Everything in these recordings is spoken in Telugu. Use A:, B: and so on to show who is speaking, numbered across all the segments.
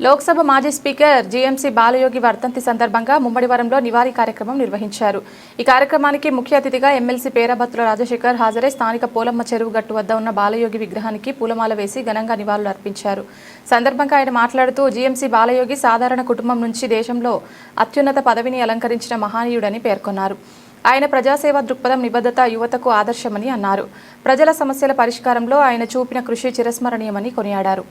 A: లోక్సభ మాజీ స్పీకర్ జీఎంసీ బాలయోగి వర్ధంతి సందర్భంగా ముమ్మడివరంలో నివాళి కార్యక్రమం నిర్వహించారు. ఈ కార్యక్రమానికి ముఖ్య అతిథిగా ఎమ్మెల్సీ పేరాబత్తుల రాజశేఖర్ హాజరై స్థానిక పోలమ్మ చెరువు గట్టు వద్ద ఉన్న బాలయోగి విగ్రహానికి పూలమాల వేసి ఘనంగా నివాళులు అర్పించారు. సందర్భంగా ఆయన మాట్లాడుతూ జీఎంసీ బాలయోగి సాధారణ కుటుంబం నుంచి దేశంలో అత్యున్నత పదవిని అలంకరించిన మహనీయుడని పేర్కొన్నారు. ఆయన ప్రజాసేవ దృక్పథం నిబద్ధత యువతకు ఆదర్శమని అన్నారు. ప్రజల సమస్యల పరిష్కారంలో ఆయన చూపిన కృషి చిరస్మరణీయమని కొనియాడారు.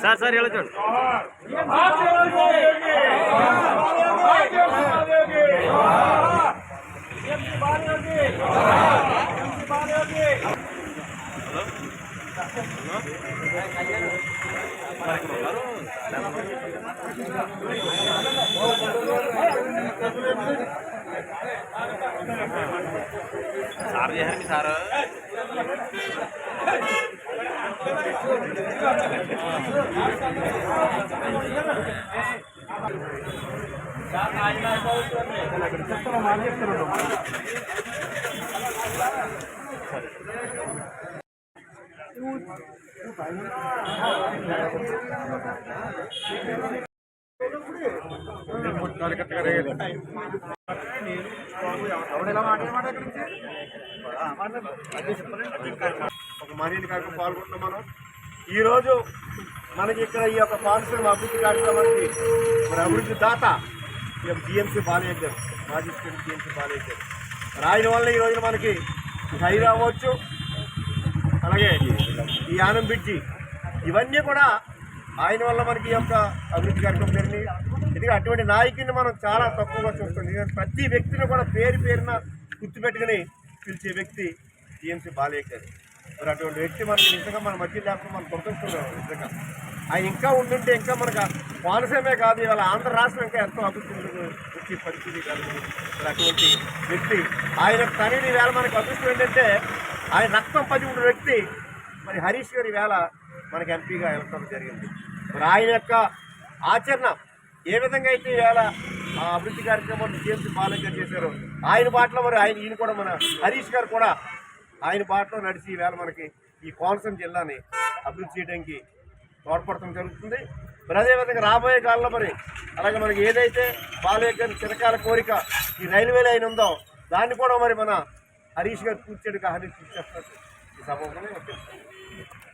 B: సార్ ఎలా చూడండి. సార్ చేశారండి సార్.
C: ఒక మహిళ కార్యక్రమం పాల్గొంటున్నాం. మనం ఈరోజు మనకి ఇక్కడ ఈ యొక్క పాఠశాల అభివృద్ధి కార్యక్రమానికి మరి అభివృద్ధి దాత జీఎంసీ బాలయ్య గారు, మాజీ స్పీకర్ జీఎంసీ బాలయ్య గారు. ఆయన వల్ల ఈ రోజున మనకి హైవే అవ్వచ్చు, అలాగే ఈ యానం బ్రిడ్జి, ఇవన్నీ కూడా ఆయన వల్ల మనకి ఈ యొక్క అభివృద్ధి కార్యక్రమం జరిగింది. ఎందుకంటే అటువంటి నాయకుడిని మనం చాలా తక్కువగా చూస్తాం. ఎందుకంటే ప్రతి వ్యక్తిని కూడా పేరున గుర్తుపెట్టుకుని పిలిచే వ్యక్తి జీఎంసీ బాలయ్య గారు. మరి అటువంటి వ్యక్తి మనకి నిజంగా మన మధ్య లేకపోతే మనం గుర్తుంటున్నాం. నిజంగా ఆయన ఇంకా ఉంటుంటే ఇంకా మనకు కోనసీమే కాదు, ఇవాళ ఆంధ్ర రాష్ట్రం ఇంకా ఎంతో అభివృద్ధి వచ్చే పరిస్థితి కాదు. మరి అటువంటి వ్యక్తి ఆయన తనని వేళ మనకు అదృష్టం ఏంటంటే ఆయన రక్తం పది ఉన్న వ్యక్తి మరి హరీష్ గారి వేళ మనకి ఎంపీగా వెళ్ళడం జరిగింది. మరి ఆయన యొక్క ఆచరణ ఏ విధంగా అయితే ఈవేళ ఆ అభివృద్ధి కార్యక్రమాన్ని జీఎంసీ బాలయ్య గారు చేశారో ఆయన బాటలో మరి ఈయన కూడా మన హరీష్ గారు కూడా ఆయన బాటలో నడిచి ఈవేళ మనకి ఈ కోనసీమ జిల్లాని అభివృద్ధి చేయడానికి తోడ్పడటం జరుగుతుంది. మరి అదేవిధంగా రాబోయే కాలంలో మరి అలాగే మనకి ఏదైతే బాలయ్య గారి చిరకాల కోరిక ఈ రైల్వే లైన్ ఉందో దాన్ని కూడా మరి మన హరీష్ గారు పూర్తి చేయడానికి హరీష్ చేస్తున్నట్టు ఈ సభలోనే వచ్చేస్తాం.